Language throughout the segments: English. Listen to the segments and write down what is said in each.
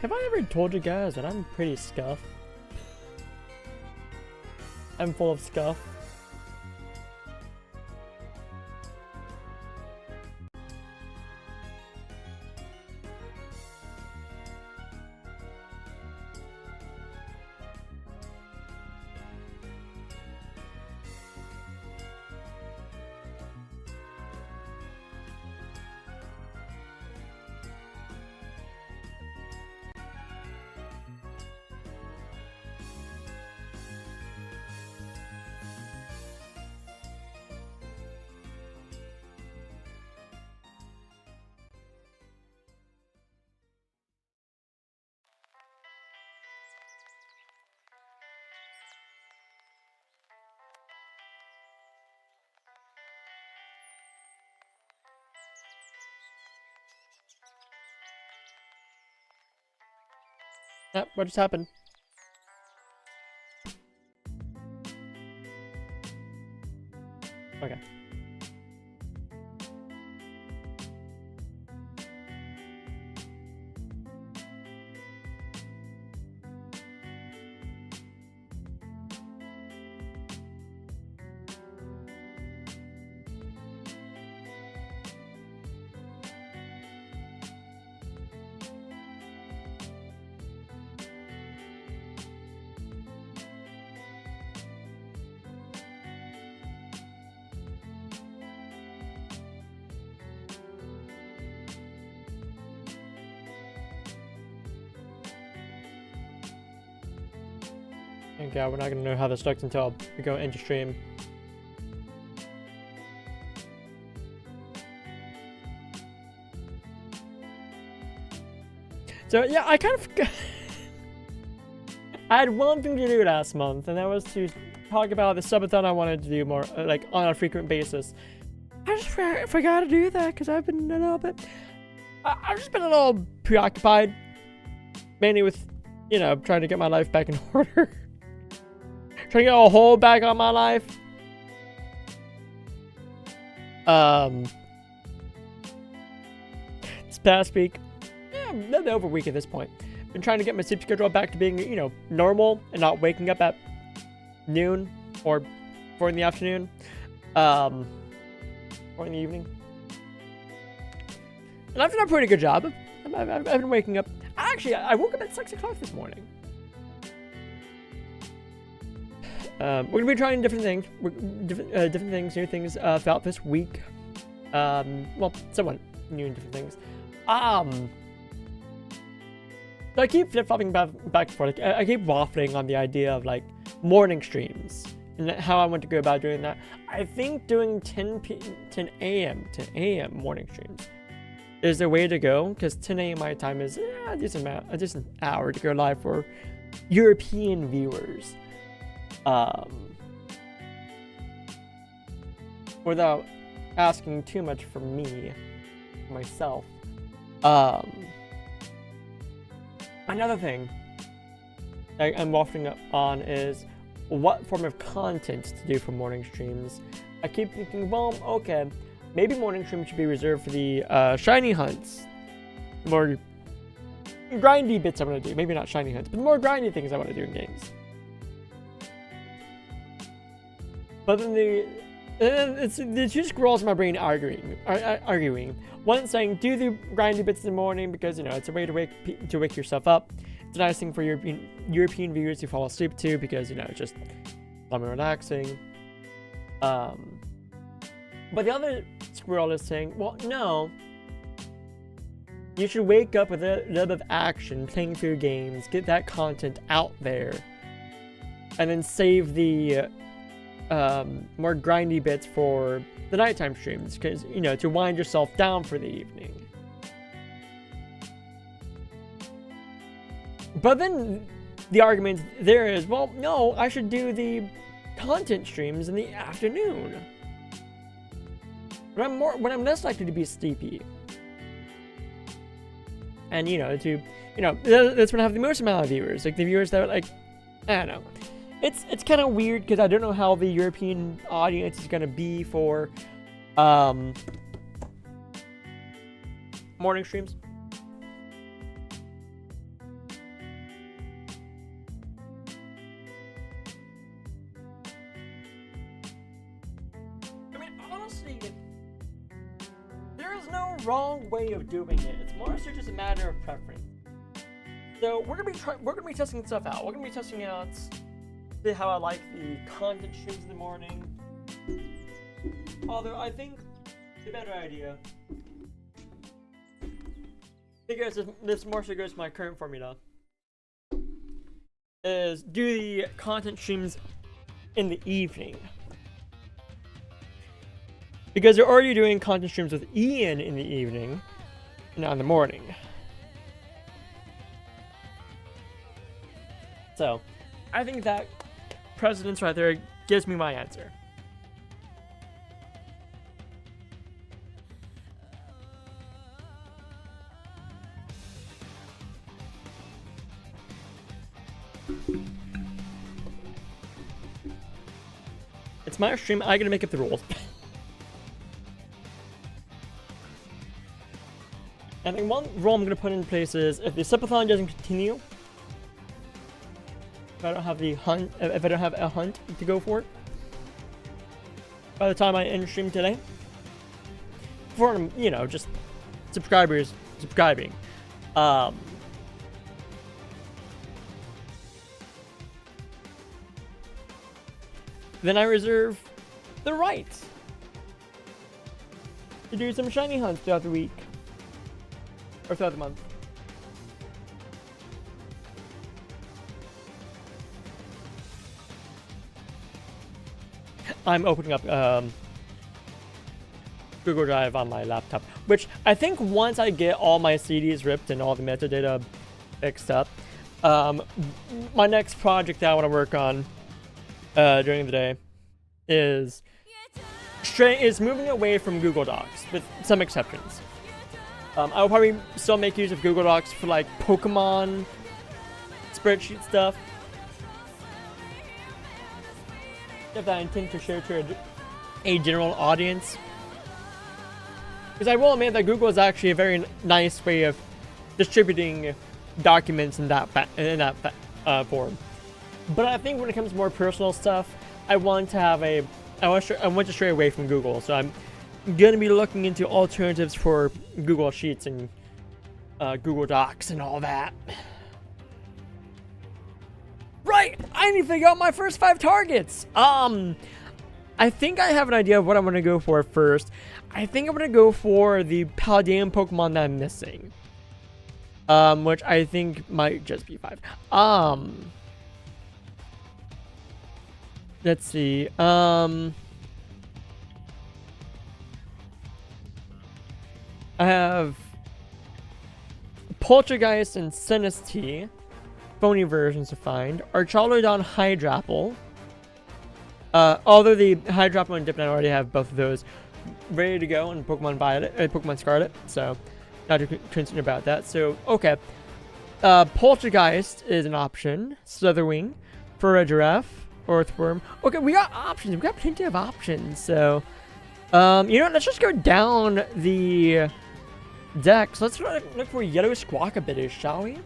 have I ever told you guys that I'm pretty scuffed? I'm full of scuff. Yep, what just happened? Okay. Thank God, we're not gonna know how this looks until we go into stream. So yeah, I kind of I had one thing to do last month, and that was to talk about the Sub-A-Thon I wanted to do more, like, on a frequent basis. I just forgot to do that because I've been a little bit. I've just been a little preoccupied, mainly with, you know, trying to get my life back in order. Trying to get a hold back on my life. This past week, yeah, over a week at this point, been trying to get my sleep schedule back to being, you know, normal and not waking up at noon or 4 in the afternoon, or in the evening. And I've done a pretty good job. I've been waking up. Actually, I woke up at 6 o'clock this morning. We're gonna be trying different things, new things throughout this week. Well, somewhat new and different things. So I keep flip-flopping back and forth. I keep waffling on the idea of, like, morning streams and how I want to go about doing that. I think doing 10 a.m. morning streams is the way to go, because 10 a.m. my time is a decent hour to go live for European viewers. Without asking too much from me, myself. Another thing I'm waffling up on is what form of content to do for morning streams. I keep thinking, well, okay, maybe morning streams should be reserved for the shiny hunts. More grindy bits I want to do. Maybe not shiny hunts, but more grindy things I want to do in games. But then it's the two squirrels in my brain arguing. One saying, do the grindy bits in the morning because, you know, it's a way to wake yourself up. It's a nice thing for European viewers to fall asleep to because, you know, it's just something relaxing. But the other squirrel is saying, well, no. You should wake up with a little bit of action, playing through games, get that content out there, and then save the more grindy bits for the nighttime streams, because, you know, to wind yourself down for the evening. But then the argument there is, well, no, I should do the content streams in the afternoon when I'm less likely to be sleepy, and, you know, that's when I have the most amount of viewers, like the viewers that are, like, I don't know. It's kind of weird because I don't know how the European audience is going to be for morning streams. way of doing it. It's more so just a matter of preference. So we're gonna be testing stuff out. We're gonna be testing out, see how I like the content streams in the morning. Although I think the better idea, because this more so goes to my current formula, is do the content streams in the evening. Because they're already doing content streams with Ian in the evening, and not in the morning. So, I think that precedence right there gives me my answer. It's my stream, I gotta make up the rules. And then one rule I'm gonna put in place is if the Sub-A-Thon doesn't continue, if I don't have the hunt, if I don't have a hunt to go for, by the time I end stream today, for, you know, just subscribers subscribing, then I reserve the right to do some shiny hunts throughout the week. Or throughout the month. I'm opening up Google Drive on my laptop, which I think once I get all my CDs ripped and all the metadata fixed up, my next project that I want to work on during the day is moving away from Google Docs, with some exceptions. I will probably still make use of Google Docs for like Pokemon spreadsheet stuff. If I intend to share to a general audience. Because I will admit that Google is actually a very nice way of distributing documents in that form. But I think when it comes to more personal stuff, I want to stray away from Google. So I'm gonna be looking into alternatives for Google Sheets and Google Docs and all that. Right, I need to figure out my first 5 targets. I think I have an idea of what I'm gonna go for first. I think I'm gonna go for the Paldean Pokemon that I'm missing, which I think might just be 5. Let's see. I have Poltergeist and Sinistea, phony versions to find. Archaludon Hydrapple. Although the Hydrapple and Dipnite already have both of those ready to go in Pokemon Violet, Pokemon Scarlet, so not too concerned about that. So, okay. Poltergeist is an option. Slitherwing, Ferrodiref, Earthworm. Okay, we got options. We got plenty of options, so... you know, let's just go down the deck. So let's look for Yellow Squawkabidders, shall we?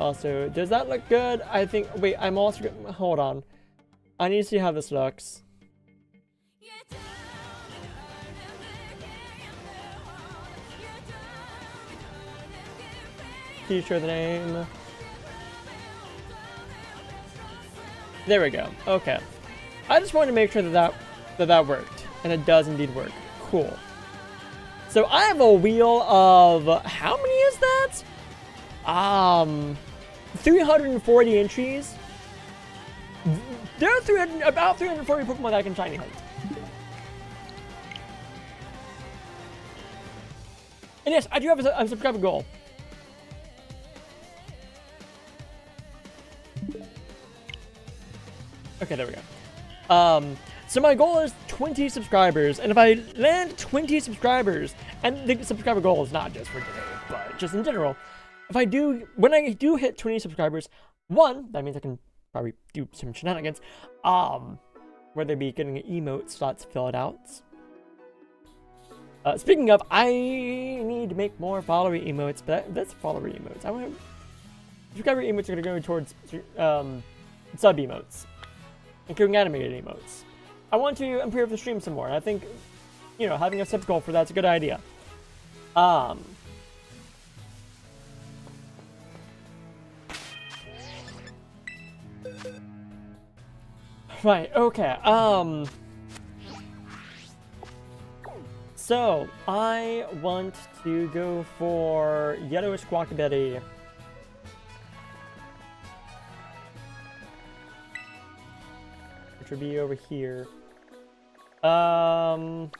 Also, does that look good? I think... Wait, I'm also... Hold on. I need to see how this looks. Can you show the name? There we go. Okay. I just wanted to make sure that worked. And it does indeed work. Cool. So I have a wheel of... How many is that? 340 entries. There are about 340 Pokemon that I can shiny hunt. And yes, I do have a subscriber goal. Okay, there we go. So my goal is 20 subscribers, and if I land 20 subscribers, and the subscriber goal is not just for today, but just in general, when I do hit 20 subscribers, one, that means I can probably do some shenanigans, where they be getting emote slots filled out. Speaking of, I need to make more follower emotes, but that's follower emotes. I want subscriber emotes are gonna go towards sub emotes, including animated emotes. I want to improve the stream some more. I think you know, having a sip goal for that's a good idea. Right, okay, so, I want to go for Yellowish Guacamole. Which would be over here. Man,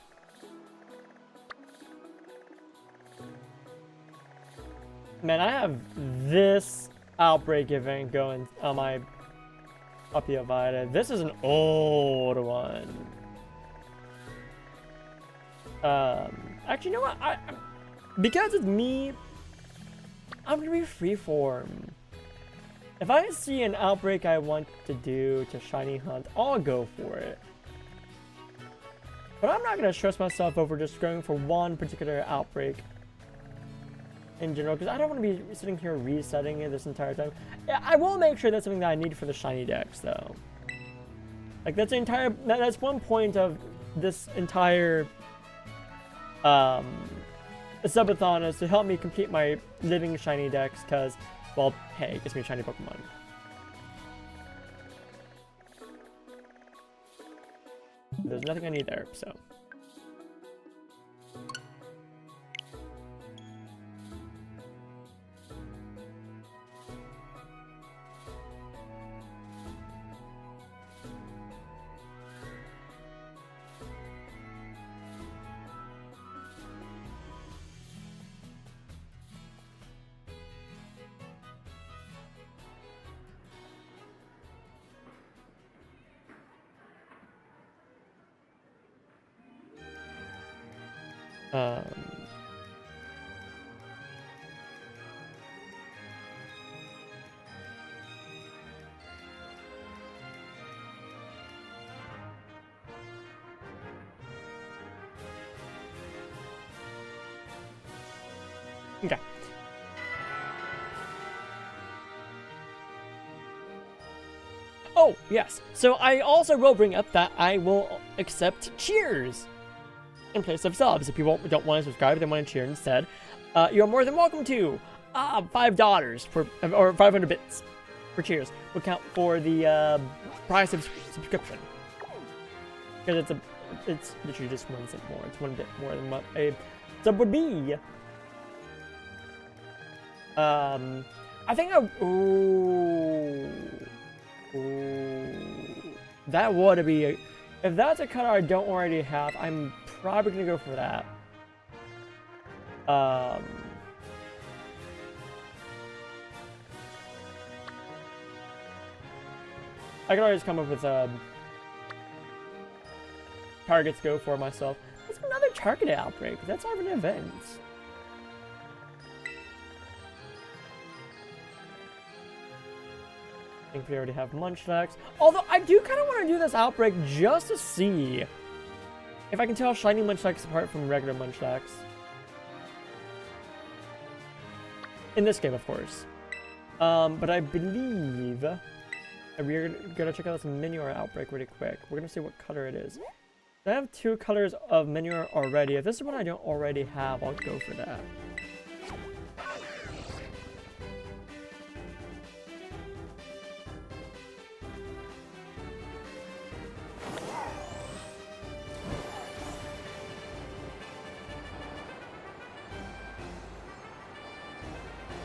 I have this outbreak event going on my Puppy Vita. This is an old one. Actually, you know what? Because it's me, I'm gonna be freeform. If I see an outbreak I want to do to shiny hunt, I'll go for it. But I'm not gonna stress myself over just going for one particular outbreak in general, because I don't want to be sitting here resetting it this entire time. I will make sure that's something that I need for the shiny decks, though. Like, that's one point of this entire Sub-A-Thon is to help me complete my living shiny decks, because, well, hey, it gets me shiny Pokemon. There's nothing I need there, so. Okay. Oh, yes. So I also will bring up that I will accept cheers in place of subs. If people don't want to subscribe, they want to cheer instead. You're more than welcome to. $5 for, or 500 bits for cheers will count for the price of subscription. Because it's literally just 1 cent more. It's 1 bit more than what a sub would be. I think that would be if that's a color I don't already have, I'm probably gonna go for that. I can always come up with targets to go for myself. That's another targeted outbreak. That's not an event. I think we already have Munchlax. Although I do kind of want to do this outbreak just to see if I can tell shiny Munchlax apart from regular Munchlax. In this game, of course. But I believe we're gonna check out this Minior outbreak really quick. We're gonna see what color it is. I have 2 colors of Minior already. If this is one I don't already have, I'll go for that.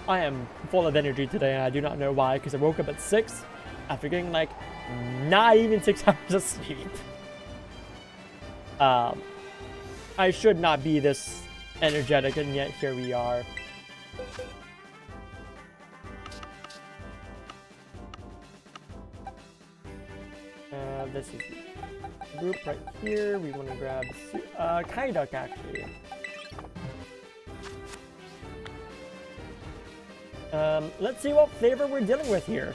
I am full of energy today, and I do not know why, because I woke up at 6 after getting, like, not even 6 hours of sleep. I should not be this energetic, and yet here we are. This is the group right here. We want to grab Kaiduck, actually. Let's see what flavor we're dealing with here.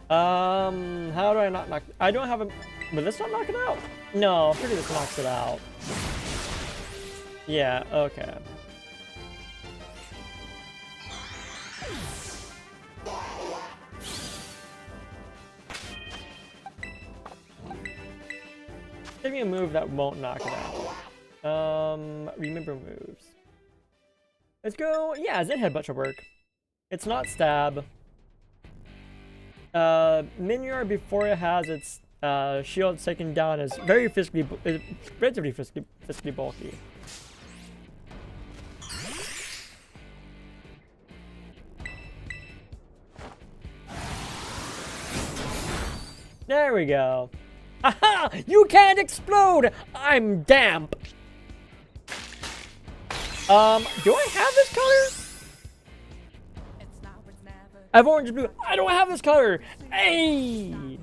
How do I not knock? I don't have a. Will this not knock it out? No, I'm pretty this knocks it out. Yeah, okay. Give me a move that won't knock it out. Remember moves. Let's go. Yeah, Zen Headbutt should work. It's not stab. Minior, before it has its shield taken down, is very relatively physically bulky. There we go. Aha! You can't explode! I'm damp! Do I have this color? I have orange and blue. I don't have this color! Hey!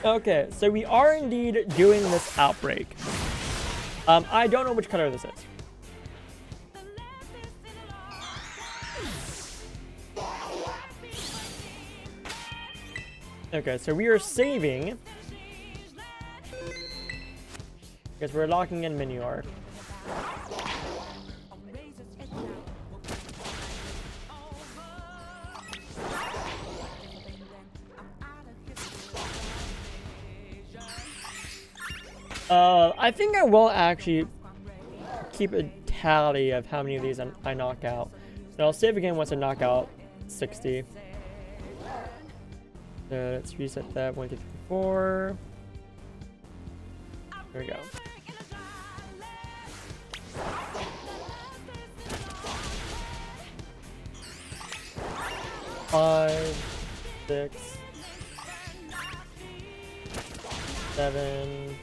Okay, so we are indeed doing this outbreak. I don't know which color this is. Okay, so we are saving because we're locking in Minior. I think I will actually keep a tally of how many of these I knock out. So I'll save again once I knock out 60. Let's reset that. 1, 2, 3, 4. There we go. Five, 6, 7.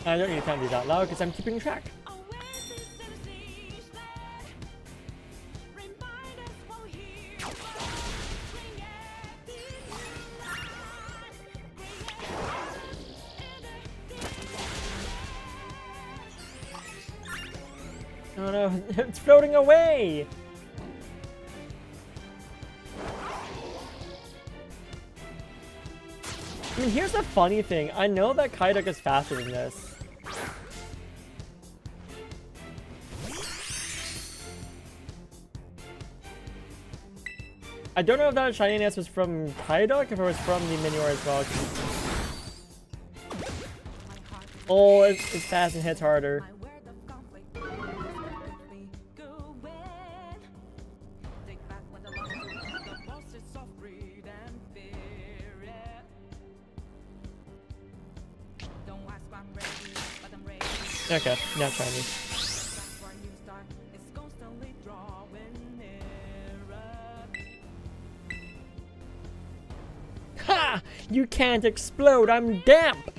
I don't need to count these out loud because I'm keeping track. Oh no, it's floating away! I mean, here's the funny thing. I know that Kaidok is faster than this. I don't know if that shininess was from Kaidok, if it was from the Minior as well. Oh, it's fast and hits harder. Okay, now try me. Ha! You can't explode, I'm damp!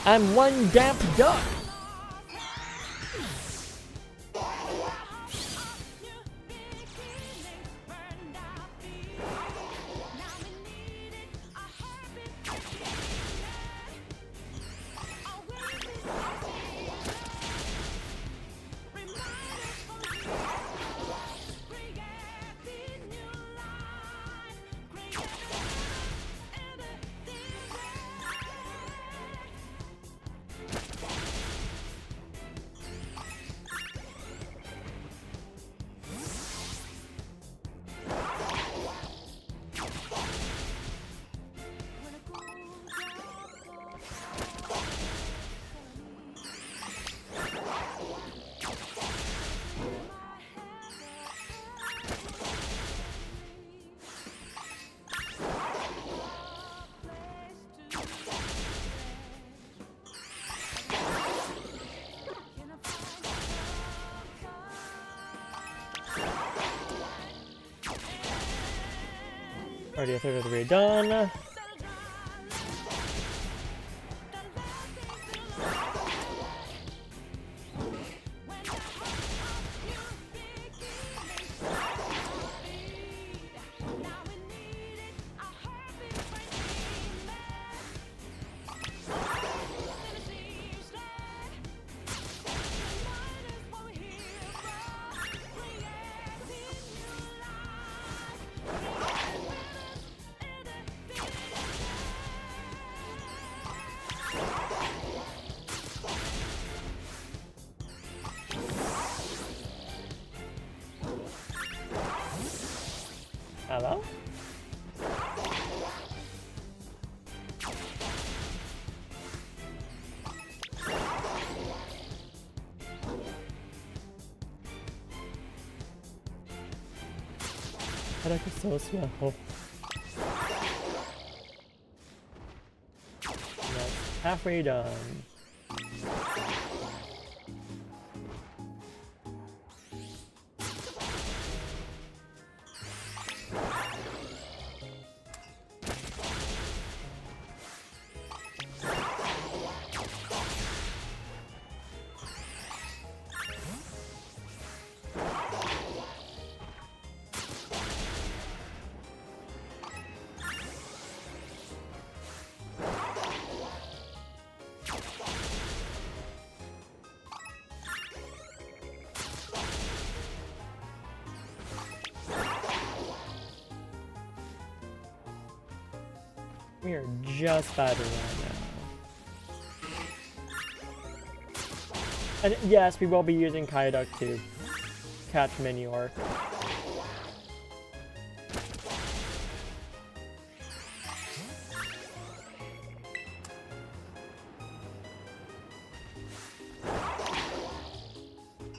I'm one damp duck! Already a third of the way done. Hello? That is so slow. That's halfway done. We are just battling right now. And yes, we will be using Kaiduk to catch Minior.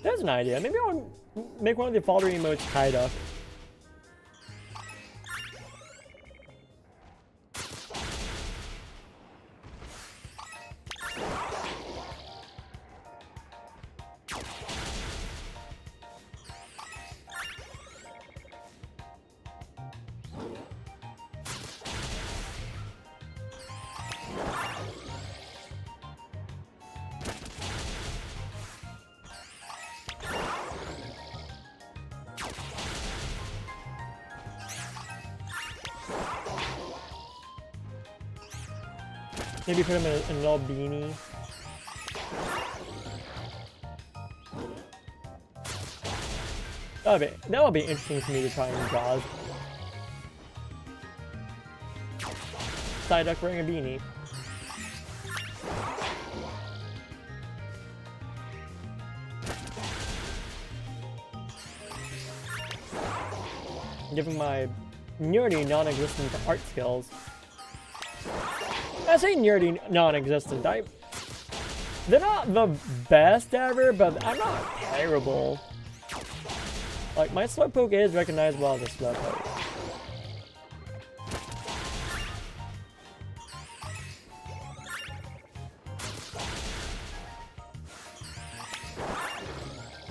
There's an idea. Maybe I'll make one of the follower emotes Kaiduk. Maybe put him in a little beanie. That would be interesting for me to try and draw. Psyduck wearing a beanie. Give him my nearly non-existent art skills. I say nearly non-existent. They're not the best ever, but I'm not terrible. Like, my Slowpoke is recognizable as a Slowpoke.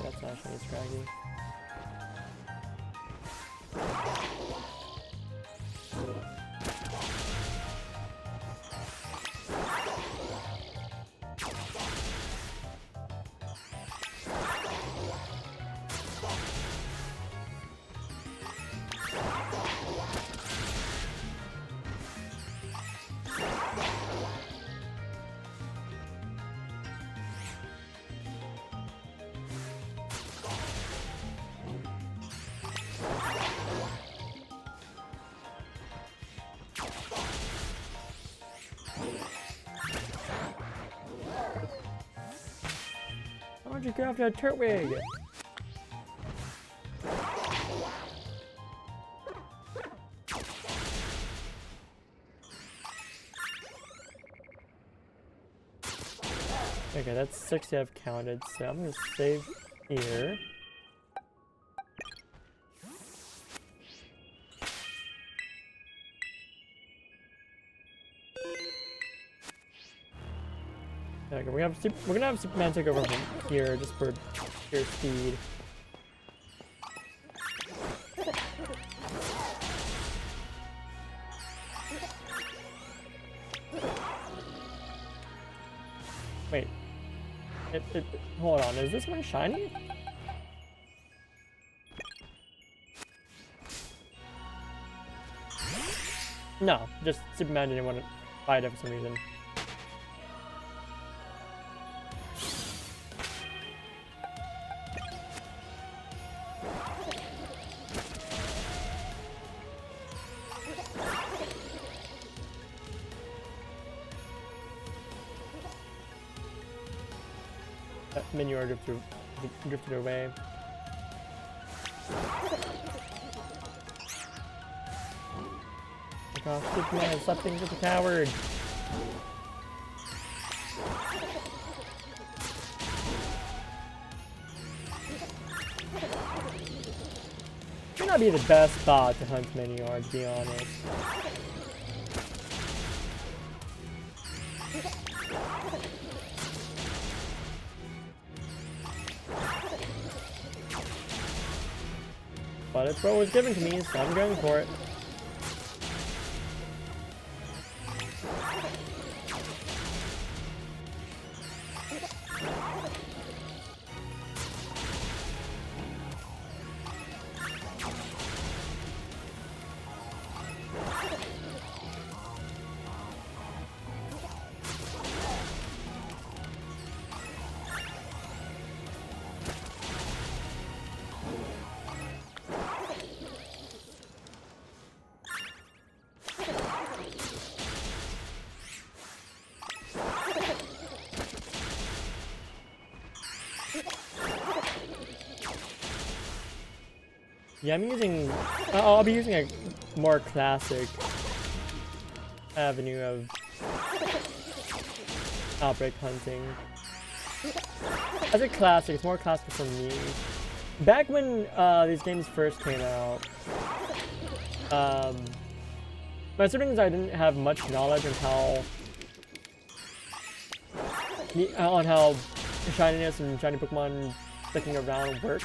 That's actually scraggy. Why'd you go after a Turtwig? Okay, that's 60 I've counted, so I'm gonna save here. Okay, we're gonna have Superman take over from here just for sheer speed. Wait. Hold on, is this one shiny? No, just Superman didn't want to fight it for some reason. Minior drifted away. gosh, Superman, stop being such a coward. May not be the best spot to hunt Minior, to be honest. But it's what was given to me, so I'm going for it. Yeah, I'm using... I'll be using a more classic avenue of outbreak hunting. As a classic, it's more classic for me. Back when these games first came out, my siblings and I didn't have much knowledge on how shininess and shiny Pokemon sticking around work.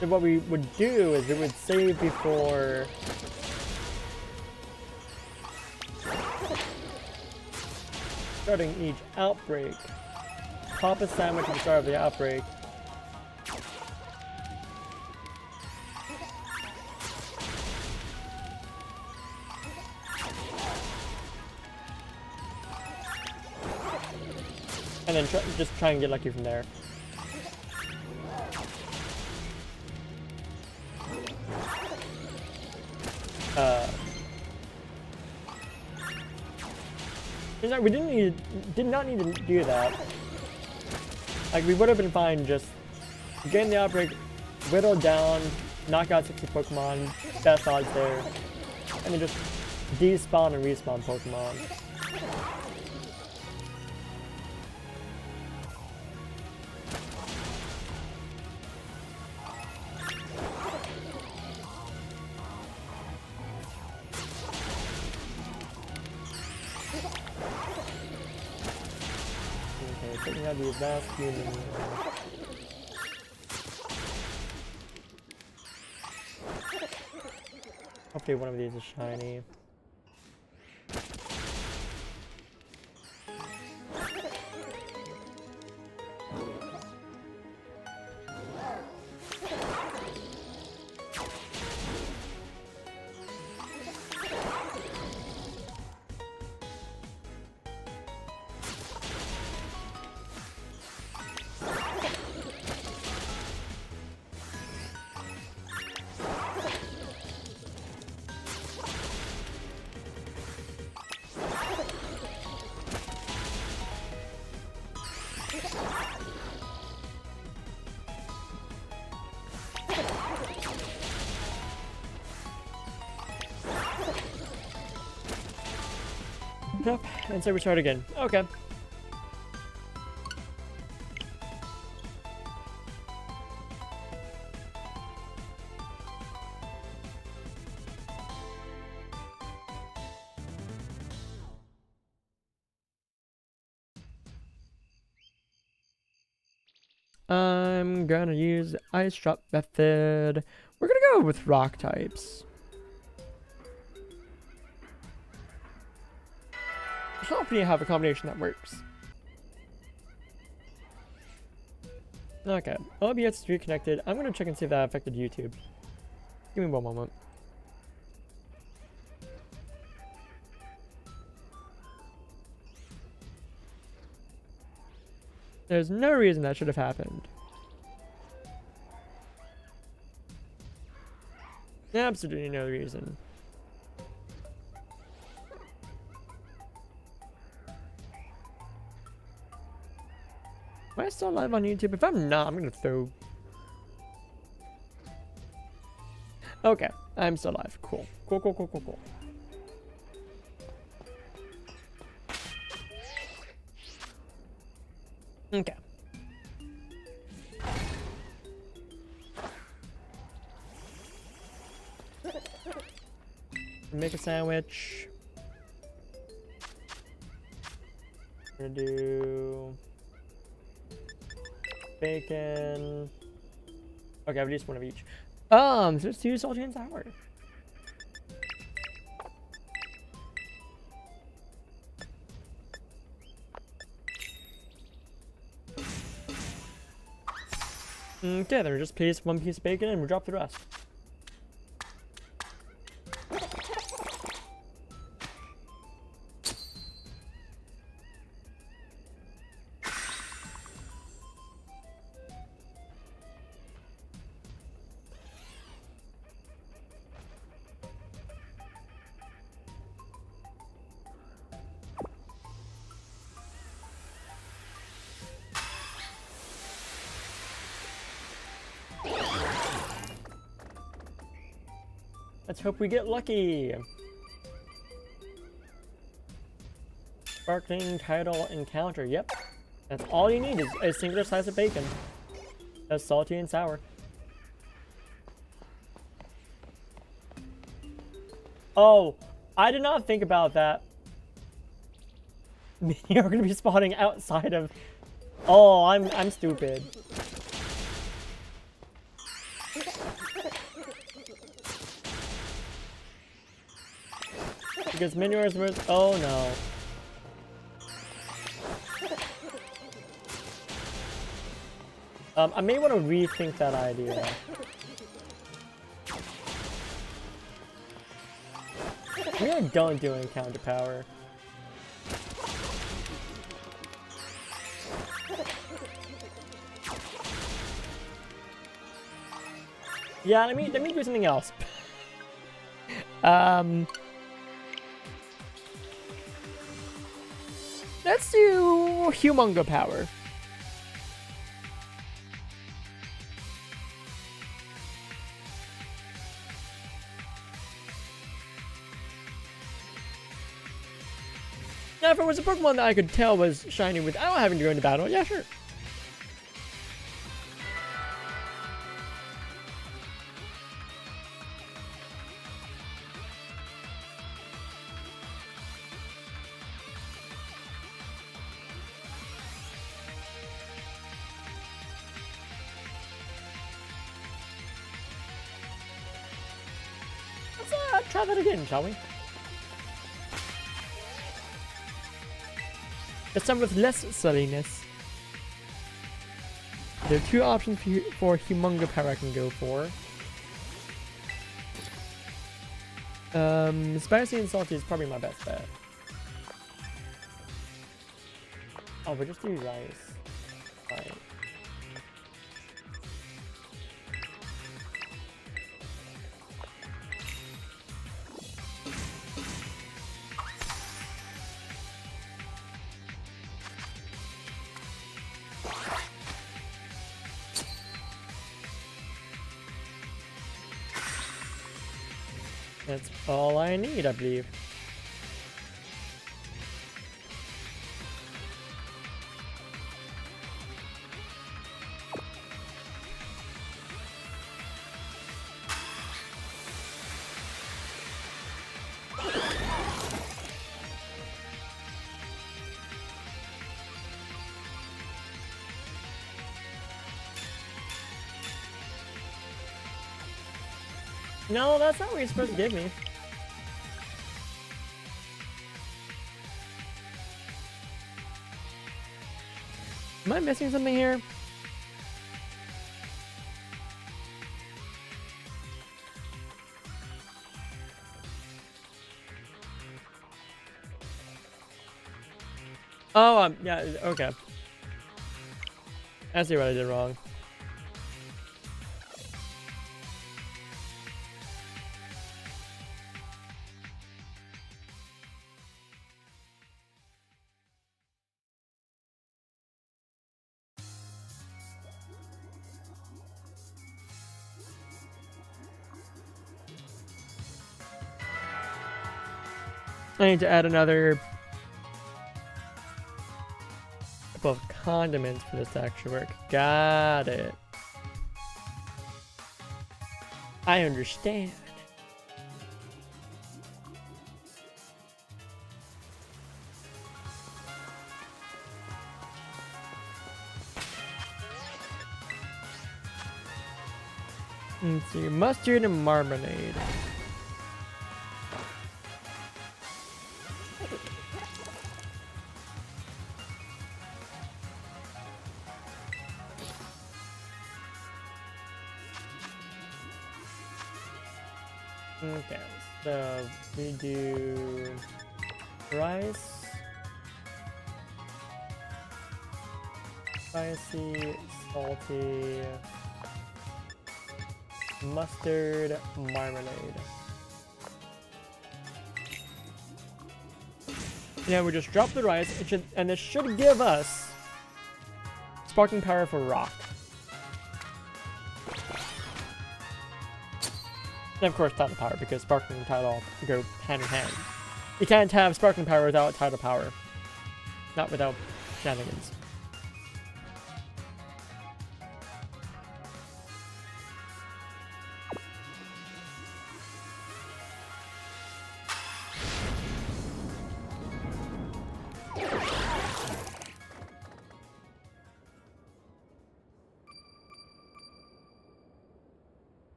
So what we would do is we would save before starting each outbreak. Pop a sandwich at the start of the outbreak. And then just try and get lucky from there. We did not need to do that. Like, we would have been fine just getting the outbreak, whittled down, knock out 60 Pokemon, best odds there, and then just despawn and respawn Pokemon. Taking out the advanced human. Hopefully one of these is shiny. Nope, and so we start again. Okay. I'm gonna use the Ice Drop method. We're gonna go with rock types. Hopefully you have a combination that works. Okay, OBS is reconnected. I'm gonna check and see if that affected YouTube. Give me one moment. There's no reason that should have happened. Absolutely no reason. Am I still live on YouTube? If I'm not, I'm gonna throw. Okay, I'm still live. Cool. Cool, cool, cool, cool, cool. Okay. Make a sandwich. We're gonna do bacon. Okay, I've used one of each. So let's do salty and sour. Okay, then we just place one piece of bacon and we drop the rest. Let's hope we get lucky. Sparkling title encounter. Yep. That's all you need is a singular slice of bacon. That's salty and sour. Oh, I did not think about that. You're gonna be spawning outside of. Oh, I'm stupid. Because manure is worth. Oh no. I may want to rethink that idea. Maybe I don't do encounter power. Yeah, let me do something else. Let's do Humongo power. Now, if it was a Pokemon that I could tell was shiny without having to go into battle, yeah, sure. Let's try that again, shall we? This time with less silliness. There are two options for Humongo power I can go for. Spicy and salty is probably my best bet. Oh, we'll just do rice. Right. That's all I need, I believe. No, that's not what you're supposed to give me. Am I missing something here? Oh, yeah, okay. I see what I did wrong. I need to add another couple of condiments for this to actually work. Got it. I understand. Let's see, mustard and marmalade. Okay, so we do rice, spicy, salty, mustard, marmalade. Now we just drop the rice, and this should give us sparking power for rock. And of course tidal power, because sparkling and tidal go hand in hand. You can't have sparkling power without tidal power. Not without shenanigans.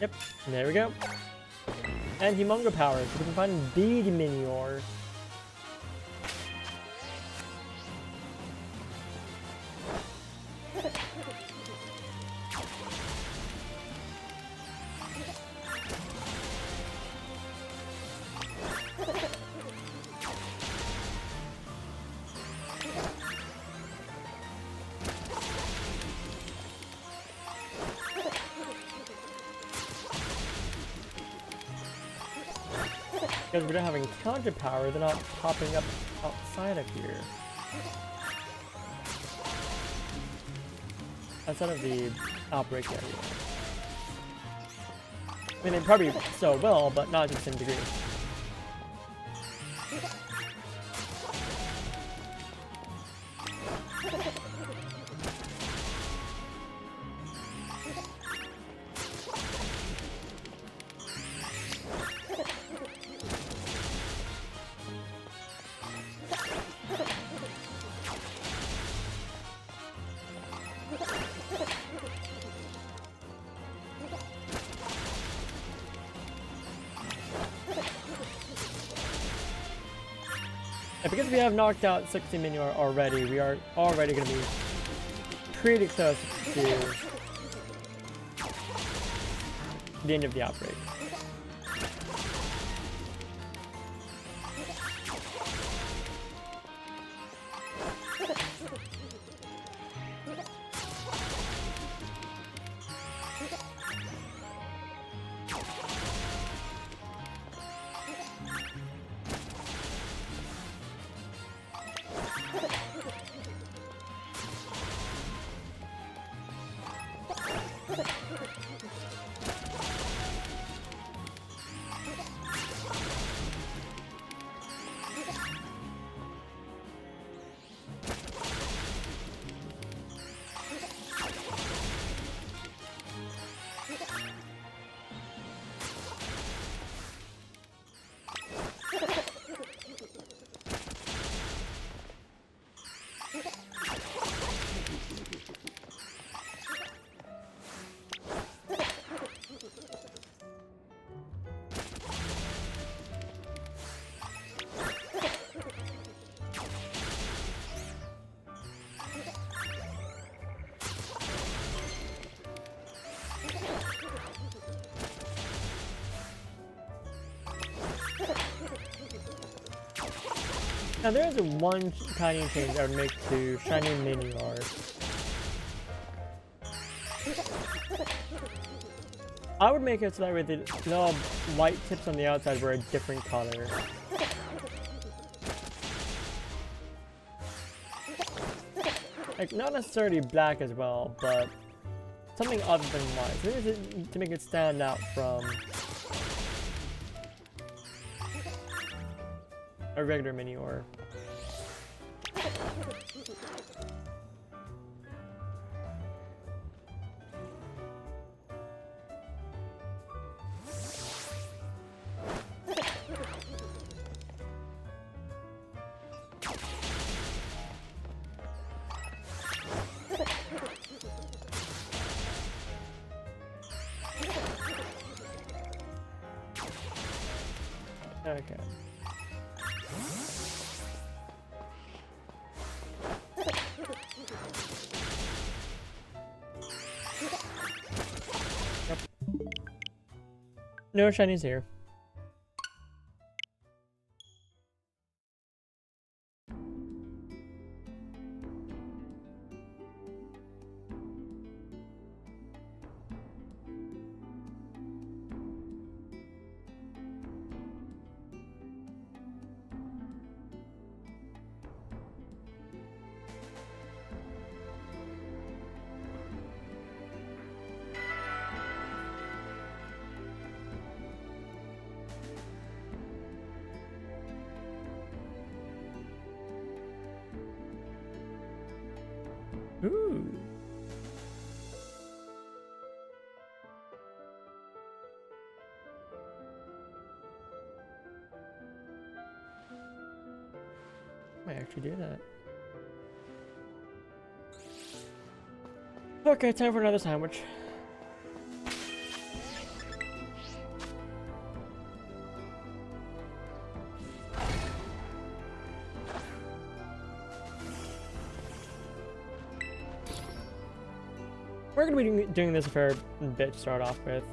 Yep, there we go. And Humongo power, so we can find big mini ore. Because we don't have encounter power, they're not popping up outside of here. Outside of the outbreak area. I mean, they probably still will, but not to the same degree. And because we have knocked out 60 mini already, we are already going to be pretty close to the end of the outbreak. Now there is one tiny change I would make to shiny mini art. I would make it so that way the little white tips on the outside were a different color. Like, not necessarily black as well, but something other than white. So to make it stand out from a regular mini ore. Okay. Yep. No shinies here. Ooh. Might actually do that. Okay, time for another sandwich. We're gonna be doing this a fair bit to start off with.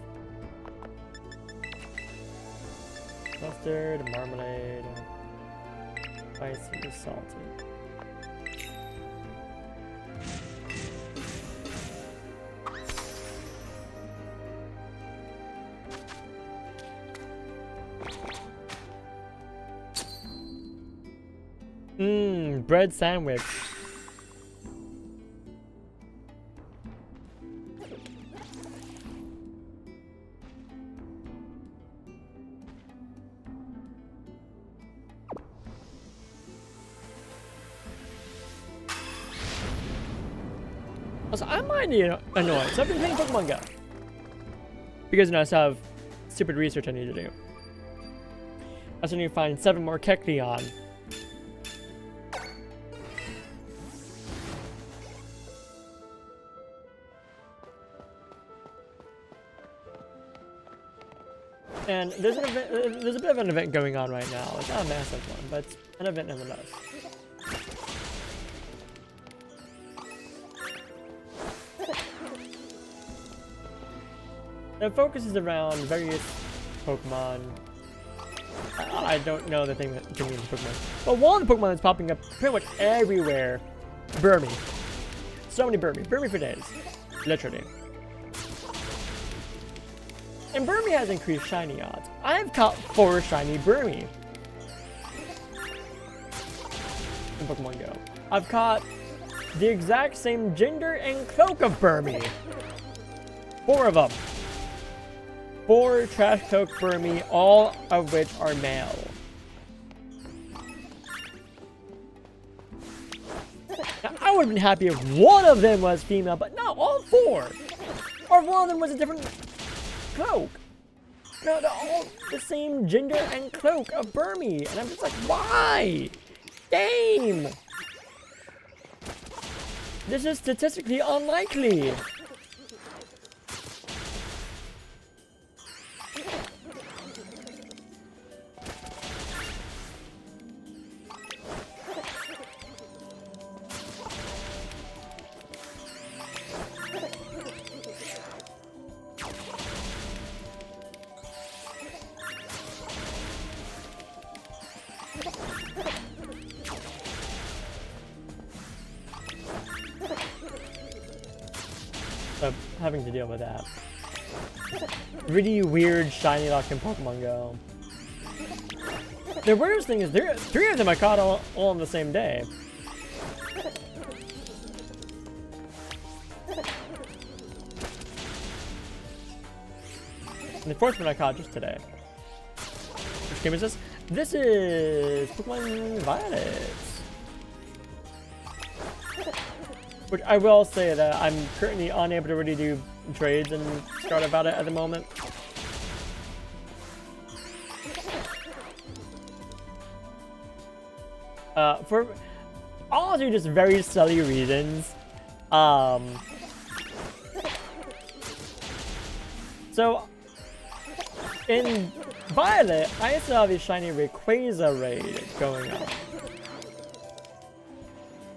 Mustard, marmalade, spicy, salty. Mmm, bread sandwich. Also, I might be annoyed, so I've been playing Pokemon Go. Because I still have stupid research I need to do. I still need to find 7 more Kecleon. And there's an event, there's a bit of an event going on right now. It's not a massive one, but it's an event nonetheless. It focuses around various Pokemon. I don't know the thing that can mean Pokemon. But one of the Pokemon that's popping up pretty much everywhere, Burmy. So many Burmy. Burmy for days. Literally. And Burmy has increased shiny odds. I've caught 4 shiny Burmy in Pokemon Go. I've caught the exact same gender and cloak of Burmy. 4 of them. 4 trash cloak Burmy, all of which are male. Now, I would have been happy if one of them was female, but no, all 4. Or if one of them was a different cloak. No, they're all the same gender and cloak of Burmy. And I'm just like, why? Game! This is statistically unlikely. So, having to deal with that. Really weird shiny luck in Pokemon Go. The weirdest thing is, 3 of them I caught all on the same day. And the 4th one I caught just today. Which which game is this? This is Pokemon Violet. Which I will say that I'm currently unable to really do trades and Scarlet Violet at the moment. For honestly just very silly reasons. So in Violet, I still have a shiny Rayquaza raid going on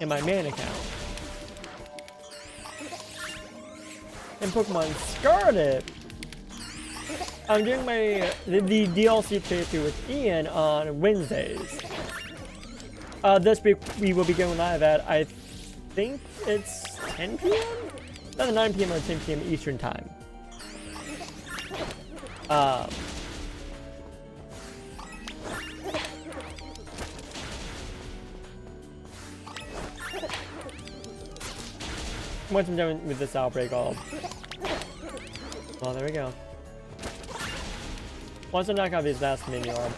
in my main account. In Pokemon Scarlet, I'm doing the DLC playthrough with Ian on Wednesdays. This week we will be going live at, I think it's 10 p.m? Either 9 p.m. or 10 p.m. Eastern time. Once I'm done with this outbreak, well, there we go. Once I knock out these last mini, I'll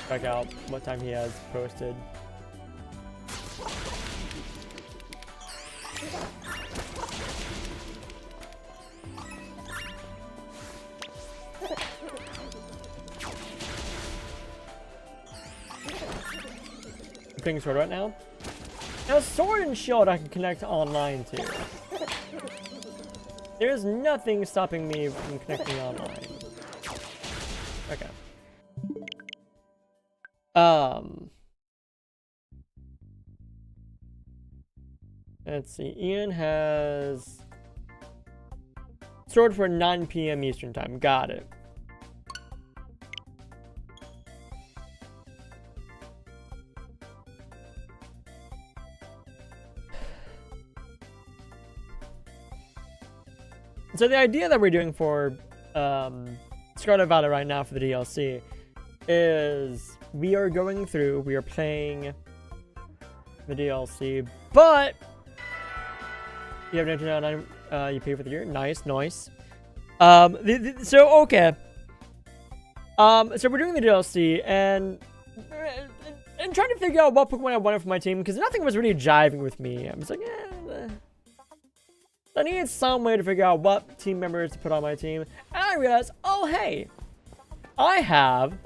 check out what time he has posted. Playing Sword right now. Now, Sword and Shield I can connect online to. There's nothing stopping me from connecting online. Okay. Let's see. Ian has Sword for 9 p.m. Eastern time. Got it. So the idea that we're doing for Scarlet Violet right now for the DLC is we are going through, we are playing the DLC, but you have $19.99, you pay for the year. Nice, nice. So okay. So we're doing the DLC and trying to figure out what Pokemon I wanted for my team because nothing was really jiving with me. I was like, I needed some way to figure out what team members to put on my team. And I realized, oh hey, I have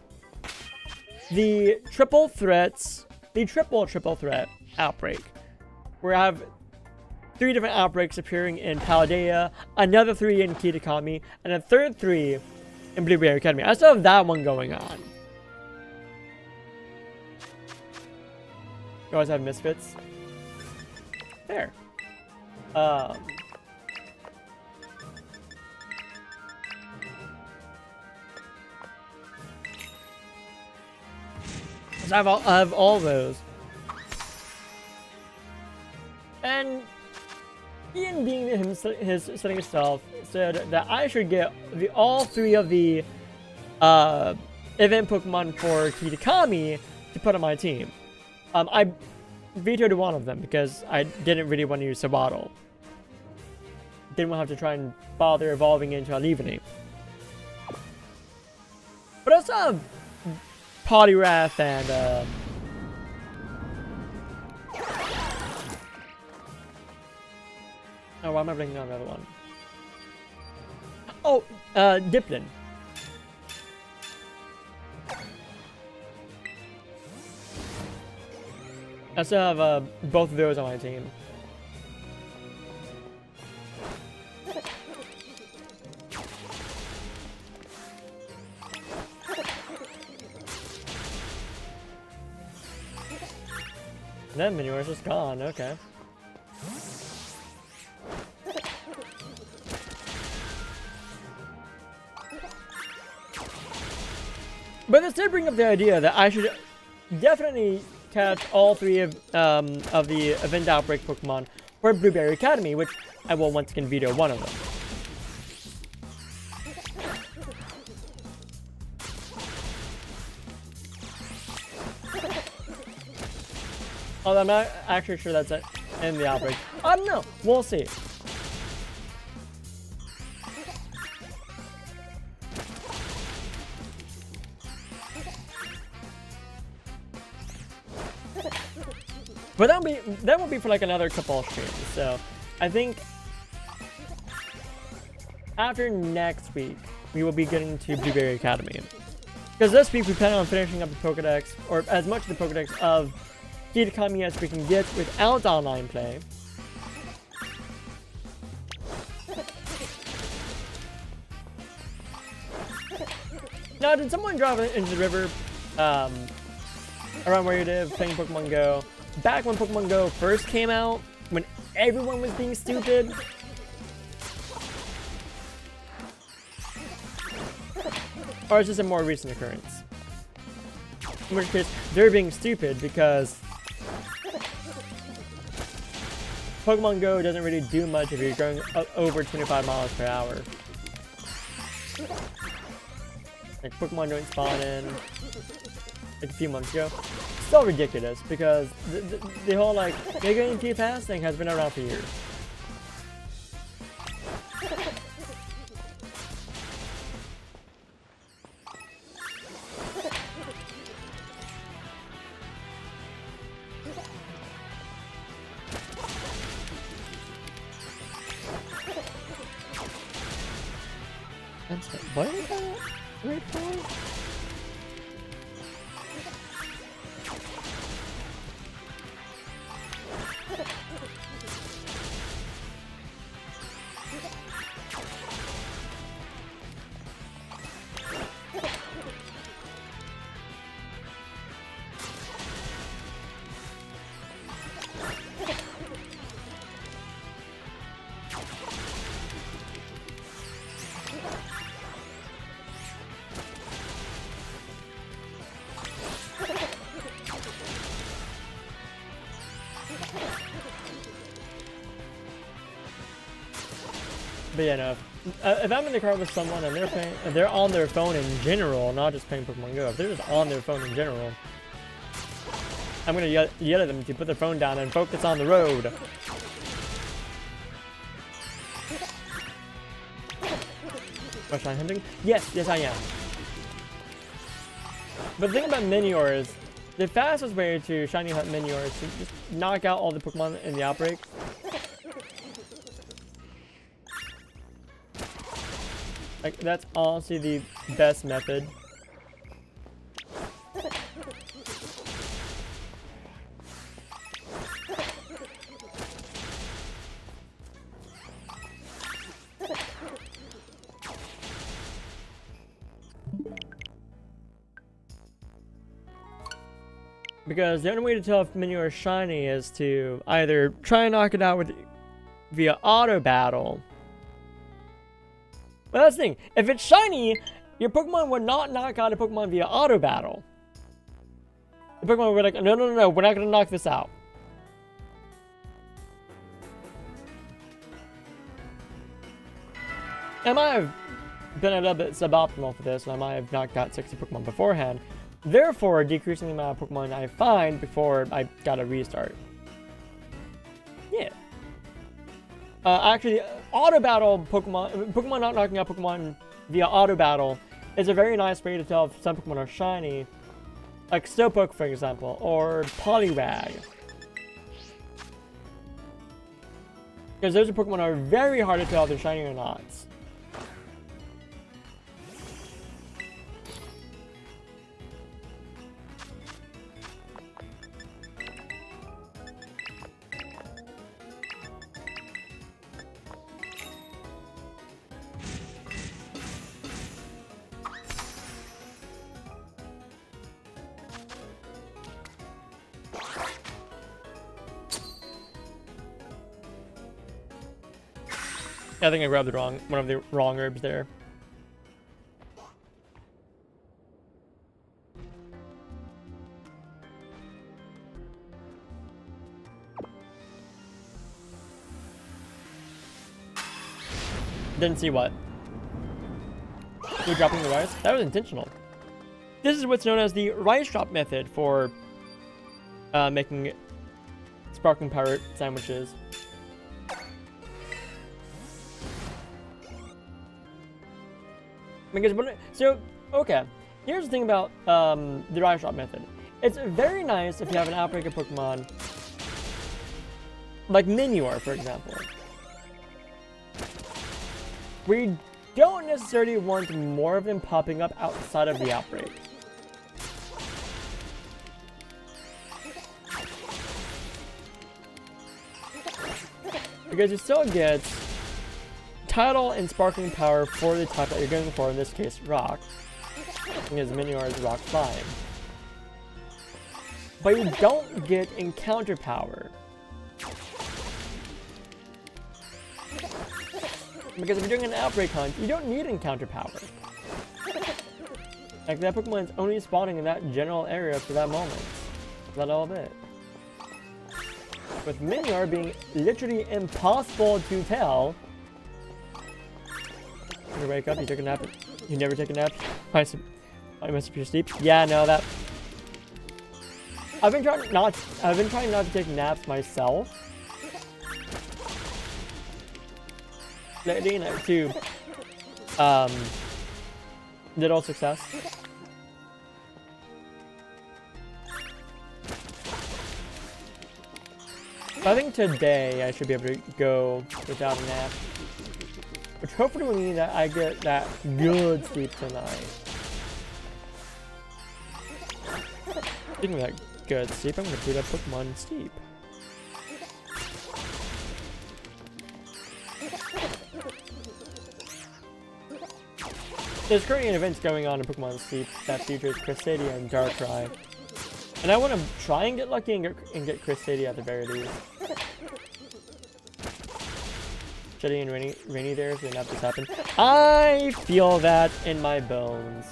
the triple threat outbreak. Where I have 3 different outbreaks appearing in Paldea, another 3 in Kitakami, and a third 3 in Blueberry Academy. I still have that one going on. You always have misfits. There. I have all those. And Ian being his setting himself said that I should get all 3 of the event Pokemon for Kitakami to put on my team. I vetoed one of them because I didn't really want to use Sabato. Didn't want to have to try and bother evolving into a Leaveney. But I also have Poliwrath and oh, why am I bringing down the other one? Oh, Diplin. I still have both of those on my team. That Minure's just gone, okay. But this did bring up the idea that I should definitely catch all 3 of the event outbreak Pokemon for Blueberry Academy, which I will once again veto one of them. Although I'm not actually sure that's it in the outbreak. I don't know. We'll see. But that will be for like another couple of streams. So I think after next week we will be getting to Blueberry Academy. Because this week we plan on finishing up the Pokedex, or as much of the Pokedex of Kitakami as we can get without online play. Now, did someone drive into the river around where you live playing Pokemon Go? Back when Pokemon Go first came out, when everyone was being stupid? Or is this a more recent occurrence? In which case, they're being stupid because Pokemon Go doesn't really do much if you're going over 25 miles per hour. Like, Pokemon don't spawn in like a few months ago. Still ridiculous because the whole like you're going too fast thing has been around for years. I'm sorry, what is that? Great point. But yeah, no. If I'm in the car with someone and they're on their phone in general, not just playing Pokemon Go, if they're just on their phone in general, I'm gonna yell at them to put their phone down and focus on the road. Am I shiny hunting? Yes, I am. But the thing about Minior is, the fastest way to shiny hunt Minior is to just knock out all the Pokemon in the outbreak. Like, that's honestly the best method. Because the only way to tell if Minior is shiny is to either try and knock it out via auto battle. But that's the thing. If it's shiny, your Pokemon would not knock out a Pokemon via auto battle. The Pokemon would be like, no, we're not going to knock this out. I might have been a little bit suboptimal for this, and I might have knocked out 60 Pokemon beforehand, therefore decreasing the amount of Pokemon I find before I gotta restart. Yeah. Actually, auto battle Pokemon not knocking out Pokemon via auto battle is a very nice way to tell if some Pokemon are shiny, like Slowpoke, for example, or Poliwag. Because those Pokemon are very hard to tell if they're shiny or not. I think I grabbed one of the wrong herbs there. Didn't see what. You're dropping the rice? That was intentional. This is what's known as the rice drop method for making sparkling pirate sandwiches. Because okay, here's the thing about the rice drop method. It's very nice if you have an outbreaker Pokemon, like Minior, for example. We don't necessarily want more of them popping up outside of the outbreak. Because you still get Tidal and Sparkling Power for the type that you're going for, in this case, Rock. Because Minior is Rock Slime. But you don't get Encounter Power. Because if you're doing an Outbreak Hunt, you don't need Encounter Power. Like, that Pokemon is only spawning in that general area for that moment. That's all of it. With Minior being literally impossible to tell. You wake up, you took a nap. You never take a nap. I must be asleep. Yeah, no, that. I've been trying not to take naps myself. Lately, and to little success. I think today I should be able to go without a nap. Which hopefully will mean that I get that good sleep tonight. Speaking of that good sleep, I'm gonna boot up Pokemon and sleep. There's currently an event going on in Pokemon Sleep that features Cresselia and Darkrai. And I want to try and get lucky and get Cresselia at the very least. Shitty and rainy there, so not this happen. I feel that in my bones.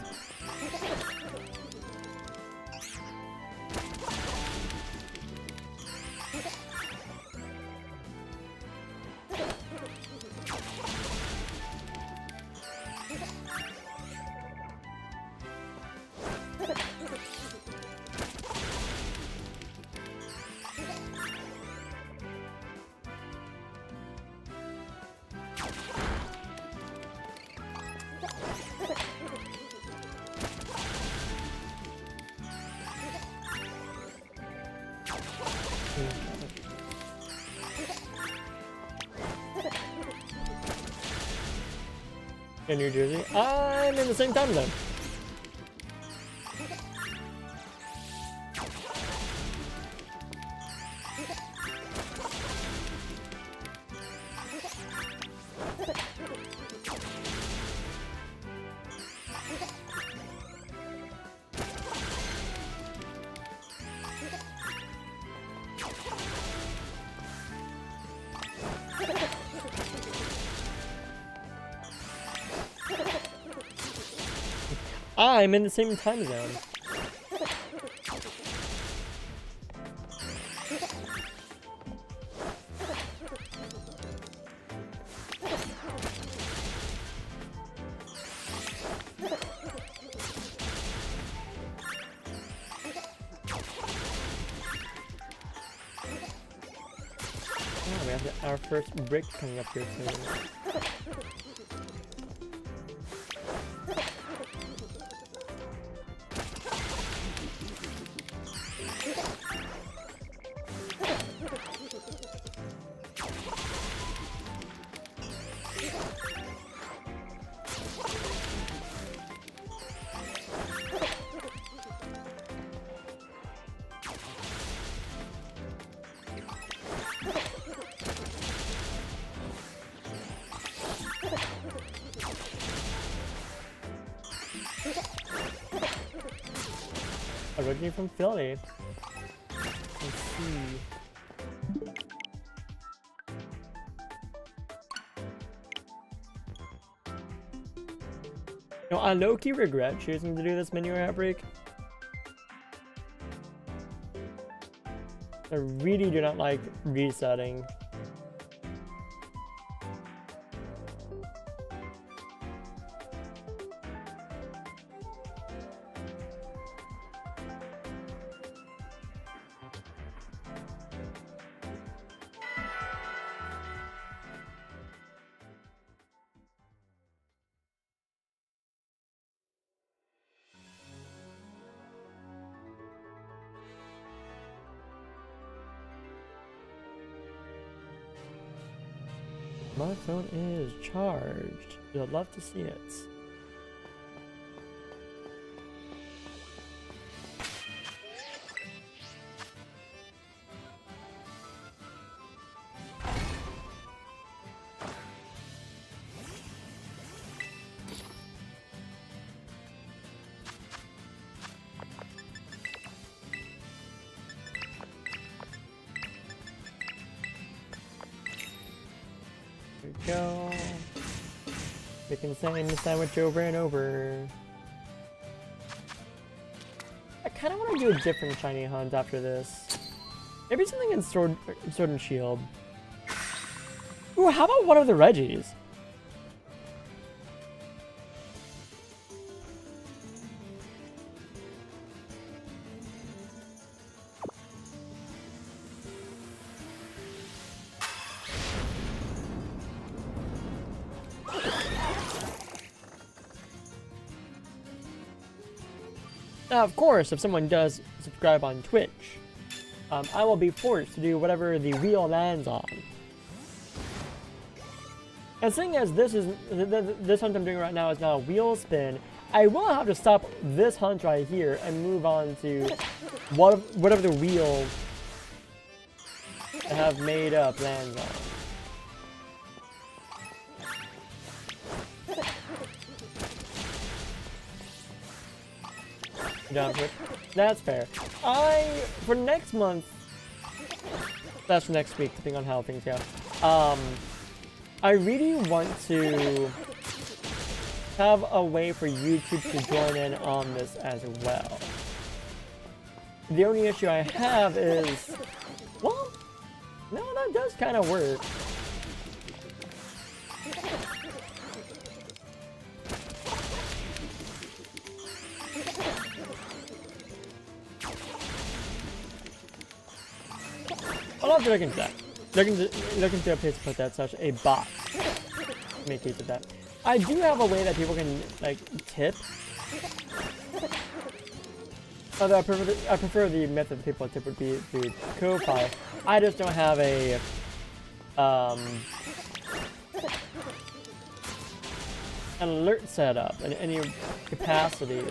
In New Jersey, I'm in the same time zone. I'm in the same time zone. Oh, we have our first break coming up here soon. Originally from Philly. Let's see. You know, I low-key regret choosing to do this Minior Outbreak. I really do not like resetting. My phone is charged. You'll love to see it. Go. Making the same sandwich over and over. I kind of want to do a different shiny hunt after this. Maybe something in Sword and Shield. Ooh, how about one of the Reggies? Now, of course, if someone does subscribe on Twitch, I will be forced to do whatever the wheel lands on. And seeing as this hunt I'm doing right now is now a wheel spin, I will have to stop this hunt right here and move on to whatever the wheel I have made up lands on. Down for it. That's fair. For next month, that's next week, depending on how things go. I really want to have a way for YouTube to join in on this as well. The only issue I have is, well, no, that does kind of work. I'll have to look into that. Look into a place to put that, such a box. Make use of that. I do have a way that people can like tip. Although I prefer the method people tip would be through Ko-Fi. I just don't have a an alert setup in any capacity.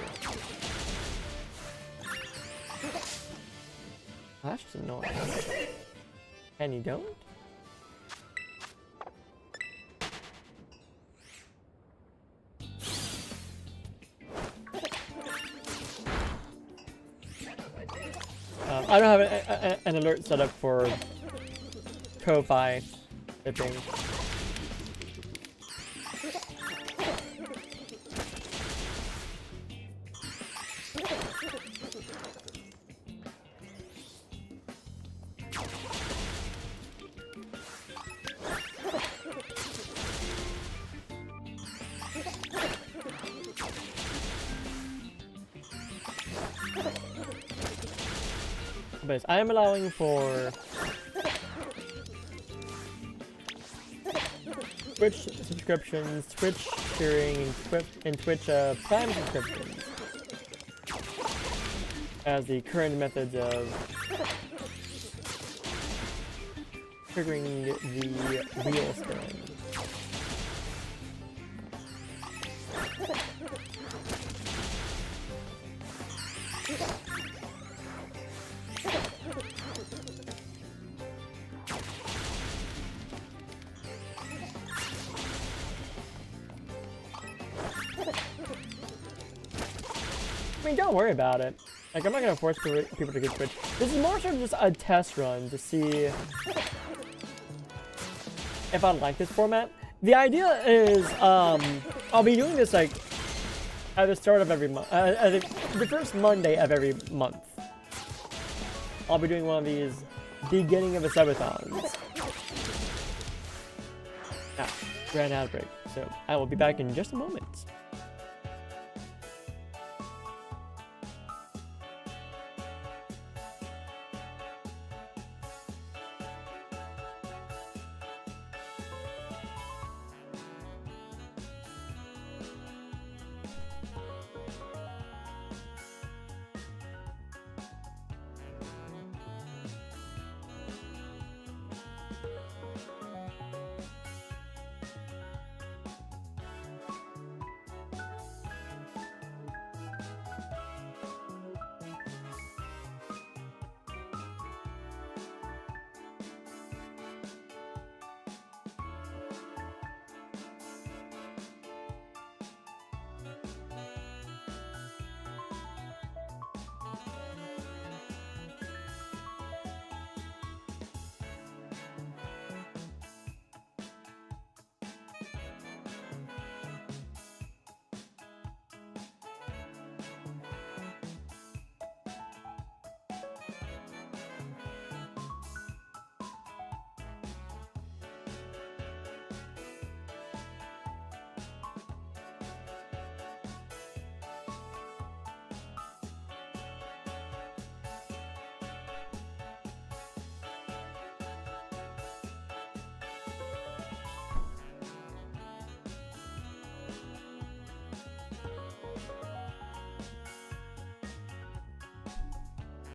Oh, that's just annoying. And you don't? I don't have an alert set up for Ko-Fi tipping. But I am allowing for Twitch subscriptions, Twitch sharing, and Twitch Prime subscriptions as the current methods of triggering the wheel spin. I mean, don't worry about it. Like, I'm not gonna force people to get Twitch. This is more so just a test run to see if I like this format. The idea is, I'll be doing this like at the start of every month, the first Monday of every month. I'll be doing one of these beginning of the Sub-A-Thons. Now, grand ad break. So I will be back in just a moment.